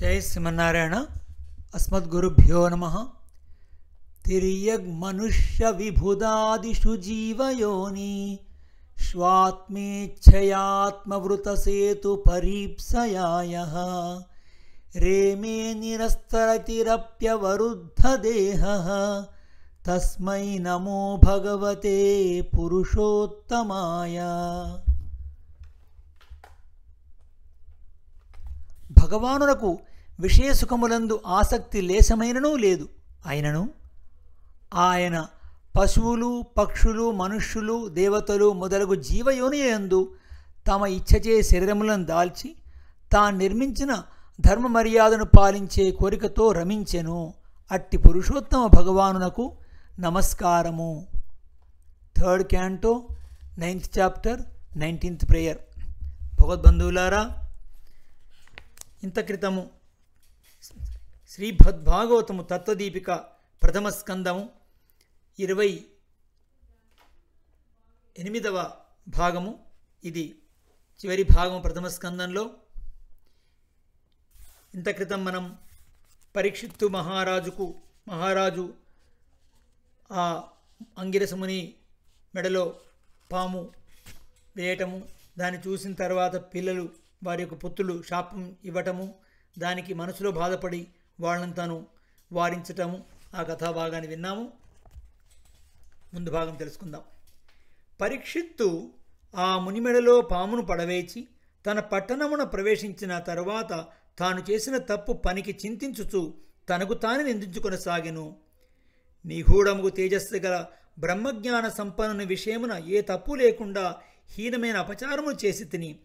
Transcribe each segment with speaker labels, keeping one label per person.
Speaker 1: जय श्रीमन्नारायण। अस्मद्गुरुभ्यो नमः। तिर्यग्मनुष्यविभुदादिषु जीवयोनि स्वात्मेच्छयात्मवृतसेतुपरीप्सयायः रेमे निरस्तरतिरप्यवरुद्धदेहः तस्मै नमो भगवते पुरुषोत्तमाय। భగవానునకు విషయసుఖములందు ఆసక్తి లేశమైననూ లేదు. అయినను ఆయన పశువులు, పక్షులు, మనుష్యులు, దేవతలు మొదలగు జీవయోనియందు తమ ఇచ్ఛచే శరీరములను దాల్చి తాను నిర్మించిన ధర్మ మర్యాదను పాలించే కోరికతో రమించెను. అట్టి పురుషోత్తమ భగవానునకు నమస్కారము. 3rd Canto 9th Chapter 19th Prayer. భగవద్బంధువులారా, ఇంత క్రితము శ్రీమద్భాగవతము తత్వదీపిక ప్రథమ స్కందము 28వ భాగము, ఇది చివరి భాగము ప్రథమ స్కందంలో. ఇంత క్రితం మనం పరీక్షిత్తు మహారాజు ఆ అంగిరసముని మెడలో పాము వేయటము, దాన్ని చూసిన తర్వాత పిల్లలు వారి యొక్క పుత్రులు శాపం ఇవ్వటము, దానికి మనసులో బాధపడి వాళ్ళని తాను వారించటము, ఆ కథాభాగాన్ని విన్నాము. ముందు భాగం తెలుసుకుందాం. పరీక్షిత్తు ఆ మునిమెడలో పామును పడవేచి తన పట్టణమున ప్రవేశించిన తరువాత తాను చేసిన తప్పు పనికి చింతించుచు తనకు తాను నిందించుకొనసాగెను. నిగూఢముగు తేజస్సు గల బ్రహ్మజ్ఞాన సంపన్నుని విషయమున ఏ తప్పు లేకుండా హీనమైన అపచారమును చేసి తిని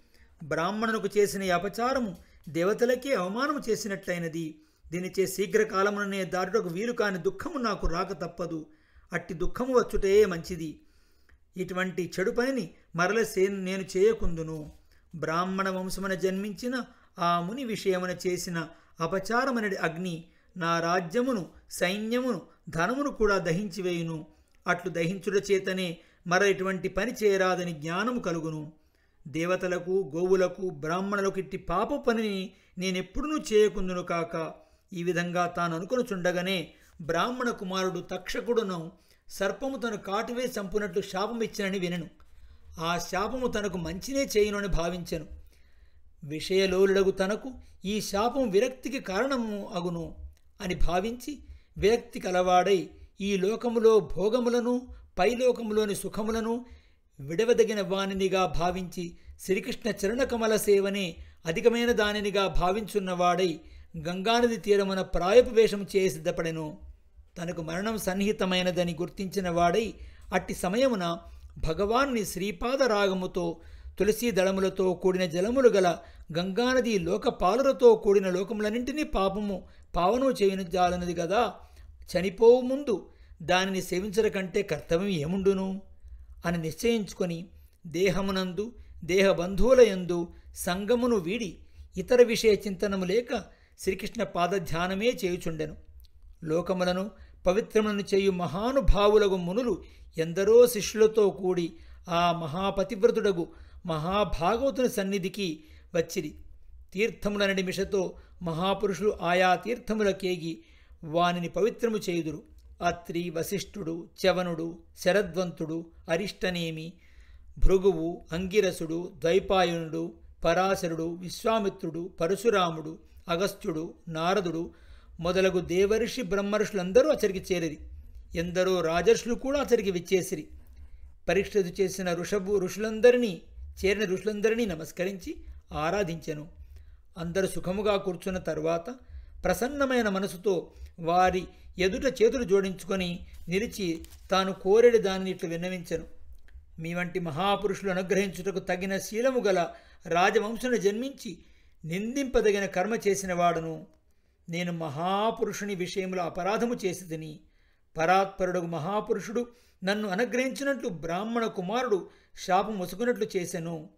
Speaker 1: బ్రాహ్మణులకు చేసిన ఈ అపచారము దేవతలకే అవమానము చేసినట్లయినది. దీనిచే శీఘ్రకాలముననే దారుటకు వీలు కాని దుఃఖము నాకు రాక తప్పదు. అట్టి దుఃఖము వచ్చుటే మంచిది. ఇటువంటి చెడు పనిని మరల నేను చేయకుందును. బ్రాహ్మణ వంశమున జన్మించిన ఆ ముని విషయమున చేసిన అపచారమనడి అగ్ని నా రాజ్యమును, సైన్యమును, ధనమును కూడా దహించివేయును. అట్లు దహించుట చేతనే మర ఇటువంటి పని చేయరాదని జ్ఞానము కలుగును. దేవతలకు, గోవులకు, బ్రాహ్మణులకు ఇట్టి పాప పనిని నేనెప్పుడూ చేయకుందును కాక. ఈ విధంగా తాను అనుకొనుచుండగానే బ్రాహ్మణ కుమారుడు తక్షకుడును సర్పము తను కాటువేసి చంపునట్లు శాపమిచ్చినని వినెను. ఆ శాపము తనకు మంచినే చేయునని భావించెను. విషయలోలుడగు తనకు ఈ శాపం విరక్తికి కారణము అగును అని భావించి విరక్తి కలవాడై ఈ లోకములో భోగములను, పైలోకములోని సుఖములను విడవదగిన వానినిగా భావించి శ్రీకృష్ణ చరణకమల సేవనే అధికమైన దానినిగా భావించున్నవాడై గంగానది తీరమున ప్రాయపు వేషము చేసి సిద్ధపడెను. తనకు మరణం సన్నిహితమైనదని గుర్తించిన వాడై అట్టి సమయమున భగవానుని శ్రీపాద రాగముతో తులసీ దళములతో కూడిన జలములు గల గంగానది లోకపాలులతో కూడిన లోకములన్నింటినీ పావనము చేయనుజాలన్నది కదా. చనిపోవు ముందు దానిని సేవించడం కంటే కర్తవ్యం ఏముండును అని నిశ్చయించుకొని దేహమునందు, దేహబంధువులయందు సంగమును వీడి ఇతర విషయ చింతనము లేక శ్రీకృష్ణ పాదధ్యానమే చేయుచుండెను. లోకములను పవిత్రములను చేయు మహానుభావులగు మునులు ఎందరో శిష్యులతో కూడి ఆ మహాపతివ్రతుడగు మహాభాగవతుని సన్నిధికి వచ్చిరి. తీర్థములనడి మిషతో మహాపురుషులు ఆయా తీర్థములకేగి వానిని పవిత్రము చేయుదురు. అత్రి, వశిష్ఠుడు, చవనుడు, శరద్వంతుడు, అరిష్టనేమి, భృగువు, అంగిరసుడు, ద్వైపాయనుడు, పరాశరుడు, విశ్వామిత్రుడు, పరశురాముడు, అగస్త్యుడు, నారదుడు మొదలగు దేవర్షి బ్రహ్మర్షులందరూ అచరికి చేరిరి. ఎందరో రాజర్షులు కూడా అచరికి విచ్చేసిరి. పరీక్షితు చేసిన చేరిన ఋషులందరినీ నమస్కరించి ఆరాధించెను. అందరూ సుఖముగా కూర్చున్న తరువాత ప్రసన్నమైన మనసుతో వారి ఎదుట చేతులు జోడించుకొని నిలిచి తాను కోరెడి దానిని ఇట్లు విన్నవించెను. మీ వంటి మహాపురుషులు అనుగ్రహించుటకు తగిన శీలము గల రాజవంశుని జన్మించి నిందింపదగిన కర్మ చేసిన వాడును. నేను మహాపురుషుని విషయంలో అపరాధము చేసి తిని పరాత్పరుడు మహాపురుషుడు నన్ను అనుగ్రహించినట్లు బ్రాహ్మణ కుమారుడు శాపం ముసుకున్నట్లు చేసెను.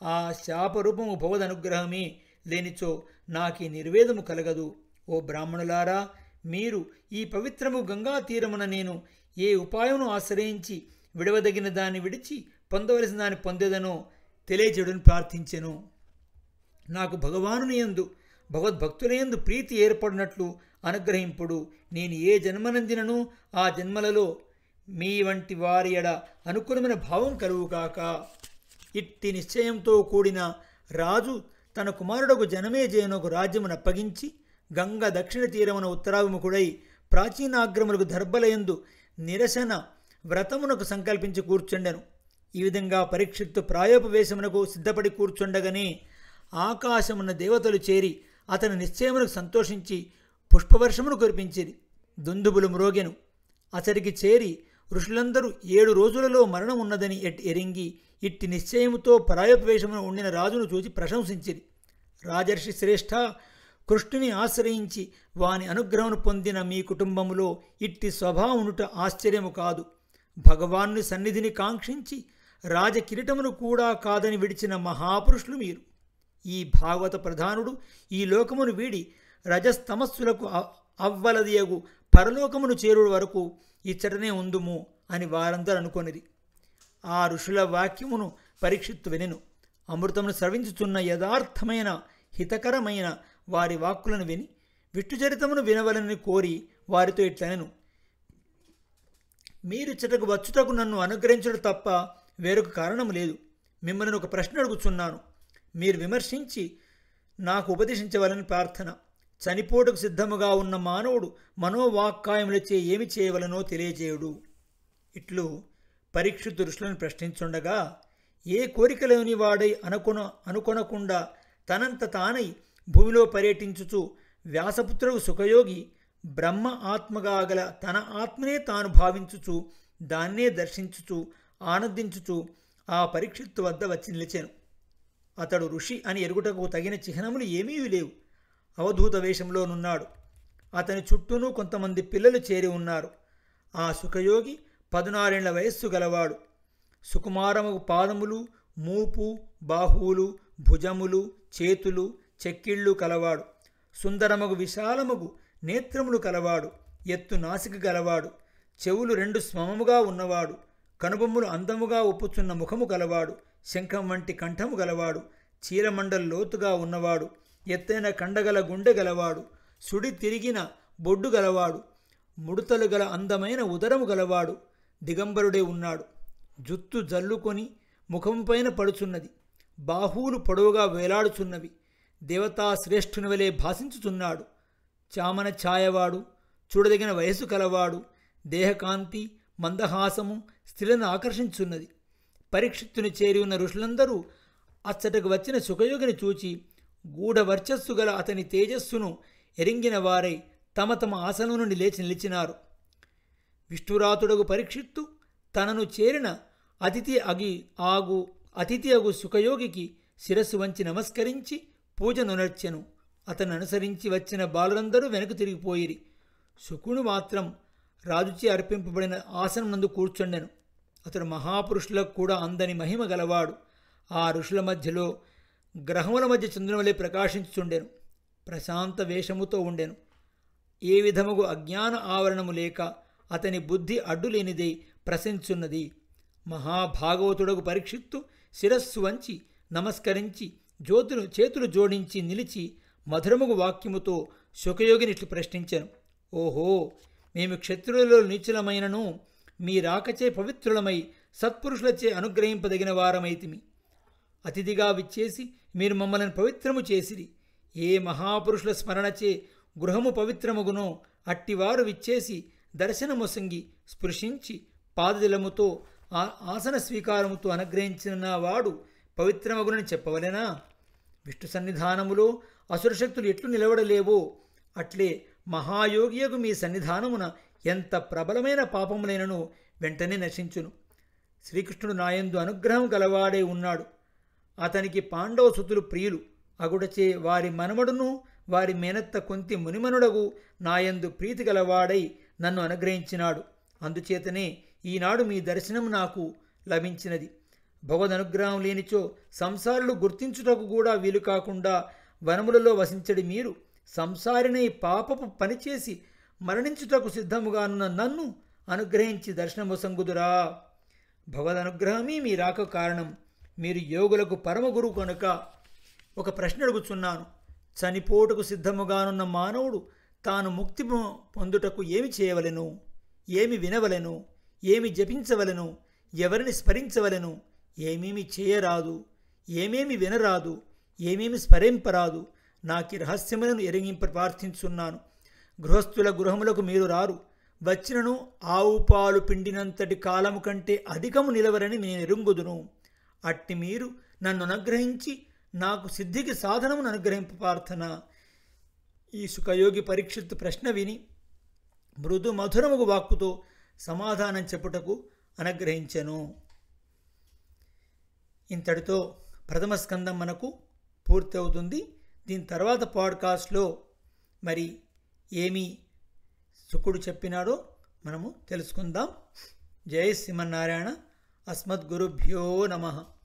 Speaker 1: ఆ శాపరూపము భగవదనుగ్రహమే, లేనిచో నాకీ నిర్వేదము కలగదు. ఓ బ్రాహ్మణులారా, మీరు ఈ పవిత్రము గంగా తీరమున నేను ఏ ఉపాయమును ఆశ్రయించి విడవదగిన దాన్ని విడిచి పొందవలసిన దాన్ని పొందేదనో తెలియజేయడని ప్రార్థించెను. నాకు భగవానుని యందు భగవద్భక్తులయందు ప్రీతి ఏర్పడినట్లు అనుగ్రహింపుడు. నేను ఏ జన్మనందినను ఆ జన్మలలో మీ వంటి వారి ఎడ అనుకూలమైన భావం కలుగుగాక. ఇట్టి నిశ్చయంతో కూడిన రాజు తన కుమారుడకు జనమేజయునకు రాజ్యమును అప్పగించి గంగ దక్షిణ తీరమున ఉత్తరాభిముఖుడై ప్రాచీనాగ్రములకు దర్భలయందు నిరసన వ్రతమునకు సంకల్పించి కూర్చుండెను. ఈ విధంగా పరీక్షిత్తు ప్రాయోపవేశమునకు సిద్ధపడి కూర్చుండగానే ఆకాశమున్న దేవతలు చేరి అతని నిశ్చయమునకు సంతోషించి పుష్పవర్షమును కురిపించిరి. దుందుబులు మ్రోగెను. అతడికి చేరి ఋషులందరూ 7 రోజులలో మరణం ఉన్నదని ఎరింగి ఇట్టి నిశ్చయముతో ప్రాయోపవేశమును ఉండిన రాజును చూచి ప్రశంసించిరి. రాజర్షి శ్రేష్ఠ, కృష్ణుని ఆశ్రయించి వాని అనుగ్రహమును పొందిన మీ కుటుంబములో ఇట్టి స్వభావమునుట ఆశ్చర్యము కాదు. భగవానుని సన్నిధిని కాంక్షించి రాజకిరీటమును కూడా కాదని విడిచిన మహాపురుషులు మీరు. ఈ భాగవత ప్రధానుడు ఈ లోకమును వీడి రజస్తమస్సులకు అవ్వలదియగు పరలోకమును చేరుడు వరకు ఇచ్చటనే ఉందుము అని వారందరూ అనుకొనిరి. ఆ ఋషుల వాక్యమును పరీక్షిత్తు వినెను. అమృతమును స్రవించుచున్న యథార్థమైన హితకరమైన వారి వాక్కులను విని విష్ణుచరితమును వినవలని కోరి వారితో ఇట్లనెను. మీరిచ్చటకు వచ్చుటకు నన్ను అనుగ్రహించడం తప్ప వేరొక కారణం లేదు. మిమ్మల్ని ఒక ప్రశ్న అడుగుచున్నాను. మీరు విమర్శించి నాకు ఉపదేశించవలని ప్రార్థన. చనిపోటుకు సిద్ధముగా ఉన్న మానవుడు మనోవాక్కాయములచే ఏమి చేయవలనో తెలియజేయుడు. ఇట్లు పరీక్షిత్తు ఋషులను ప్రశ్నించుండగా, ఏ కోరికలోని వాడై అనుకొనకుండా తనంత తానై భూమిలో పర్యటించుచు వ్యాసపుత్రుడు సుఖయోగి బ్రహ్మ ఆత్మగా గల తన ఆత్మనే తాను భావించుచు దాన్నే దర్శించుచు ఆనందించుచు ఆ పరీక్షిత్తు వద్ద వచ్చి నిలిచెను. అతడు ఋషి అని ఎరుగుటకు తగిన చిహ్నములు ఏమీ లేవు. అవధూత వేషంలోనున్నాడు. అతని చుట్టూను కొంతమంది పిల్లలు చేరి ఉన్నారు. ఆ సుఖయోగి 16 ఏళ్ల వయస్సు గలవాడు. సుకుమారము పాదములు, మూపు, బాహువులు, భుజములు, చేతులు, చెక్కిళ్ళు కలవాడు. సుందరమగు విశాలమగు నేత్రములు కలవాడు. ఎత్తు నాసిక గలవాడు. చెవులు 2 స్వమముగా ఉన్నవాడు. కనుబొమ్మలు అందముగా ఒప్పుచున్న ముఖము గలవాడు. శంఖం వంటి కంఠము గలవాడు. చీరమండలు లోతుగా ఉన్నవాడు. ఎత్తైన కండగల గుండె గలవాడు. సుడి తిరిగిన బొడ్డు గలవాడు. ముడతలు గల అందమైన ఉదరము గలవాడు. దిగంబరుడే ఉన్నాడు. జుత్తు జల్లుకొని ముఖంపైన పడుచున్నది. బాహువులు పొడవుగా వేలాడుచున్నవి. దేవతా శ్రేష్ఠుని వలె భాషించుచున్నాడు. చామన ఛాయవాడు. చూడదగిన వయస్సు కలవాడు. దేహకాంతి మందహాసము స్త్రీలను ఆకర్షించున్నది. పరీక్షిత్తుని చేరి ఉన్న ఋషులందరూ అచ్చటకు వచ్చిన సుఖయోగిని చూచి గూఢవర్చస్సు గల అతని తేజస్సును ఎరింగిన వారై తమ తమ ఆసనం నుండి లేచి నిలిచినారు. విష్ణురాతుడగు పరీక్షిత్తు తనను చేరిన అతిథి అగు సుఖయోగికి శిరస్సు వంచి నమస్కరించి పూజనునర్చెను. అతను అనుసరించి వచ్చిన బాలురందరూ వెనక్కు తిరిగిపోయిరి. శుకుడు మాత్రం రాజుచే అర్పింపబడిన ఆసనం నందు కూర్చుండెను. అతడు మహాపురుషులకు కూడా అందని మహిమ గలవాడు. ఆ ఋషుల మధ్యలో గ్రహముల మధ్య చంద్రుని ప్రకాశించుచుండెను. ప్రశాంత వేషముతో ఉండెను. ఏ విధముగు అజ్ఞాన ఆవరణము లేక అతని బుద్ధి అడ్డులేనిదై ప్రశంచున్నది. మహాభాగవతుడకు పరీక్షిత్తు శిరస్సు వంచి నమస్కరించి చేతులు జోడించి నిలిచి మధురముగు వాక్యముతో శుకయోగినిట్లు ప్రశ్నించెను. ఓహో, మేము క్షత్రులలో నీచులమైనను మీ రాకచే పవిత్రులమై సత్పురుషులచే అనుగ్రహింపదగిన వారమైతిమి. అతిథిగా విచ్చేసి మీరు మమ్మల్ని పవిత్రము చేసిరి. ఏ మహాపురుషుల స్మరణచే గృహము పవిత్రమగునో అట్టివారు విచ్చేసి దర్శనమొసంగి స్పృశించి పాదజలముతో ఆసన స్వీకారముతో అనుగ్రహించిన వాడు పవిత్రమగునని చెప్పవలెనా? విష్ణు సన్నిధానములో అసురశక్తులు ఎట్లు నిలవడలేవో అట్లే మహాయోగియకు మీ సన్నిధానమున ఎంత ప్రబలమైన పాపములైనను వెంటనే నశించును. శ్రీకృష్ణుడు నాయందు అనుగ్రహం గలవాడే ఉన్నాడు. అతనికి పాండవ సుతులు ప్రియులు అగుడచే వారి మనమడును వారి మేనత్త కొంతి మునిమనుడగు నాయందు ప్రీతి గలవాడై నన్ను అనుగ్రహించినాడు. అందుచేతనే ఈనాడు మీ దర్శనం నాకు లభించినది. భగవదనుగ్రహం లేనిచో సంసారులు గుర్తించుటకు కూడా వీలు కాకుండా వనములలో వసించడి మీరు సంసారిని పాపపు పనిచేసి మరణించుటకు సిద్ధముగానున్న నన్ను అనుగ్రహించి దర్శనమొసంగుదురా? భగవదనుగ్రహమే మీ రాక కారణం. మీరు యోగులకు పరమగురు కనుక ఒక ప్రశ్న అడుగుచున్నాను. చనిపోటుకు సిద్ధముగానున్న మానవుడు తాను ముక్తి పొందుటకు ఏమి చేయవలెను, ఏమి వినవలెను, ఏమి జపించవలెను, ఎవరిని స్మరించవలెను, ఏమేమి చేయరాదు, ఏమేమి వినరాదు, ఏమేమి స్మరింపరాదు, నాకి రహస్యములను ఎరిగింప ప్రార్థించున్నాను. గృహస్థుల గృహములకు మీరు రారు, వచ్చినను ఆవు పాలు పిండినంతటి కాలము కంటే అధికము నిలవరని నేను ఎరుంగుదును. అట్టి మీరు నన్ను అనుగ్రహించి నాకు సిద్ధికి సాధనమును అనుగ్రహింప ప్రార్థన. ఈ సుఖయోగి పరీక్షిత్తు ప్రశ్న విని మృదు మధురముగు వాక్కుతో సమాధానం చెప్పుటకు అనుగ్రహించెను. ఇంతటితో ప్రథమ స్కందం మనకు పూర్తి అవుతుంది. దీని తర్వాత పాడ్కాస్ట్లో మరి ఏమి శుకుడు చెప్పినాడో మనము తెలుసుకుందాం. జై శ్రీమన్నారాయణ. అస్మద్గురుభ్యో నమః.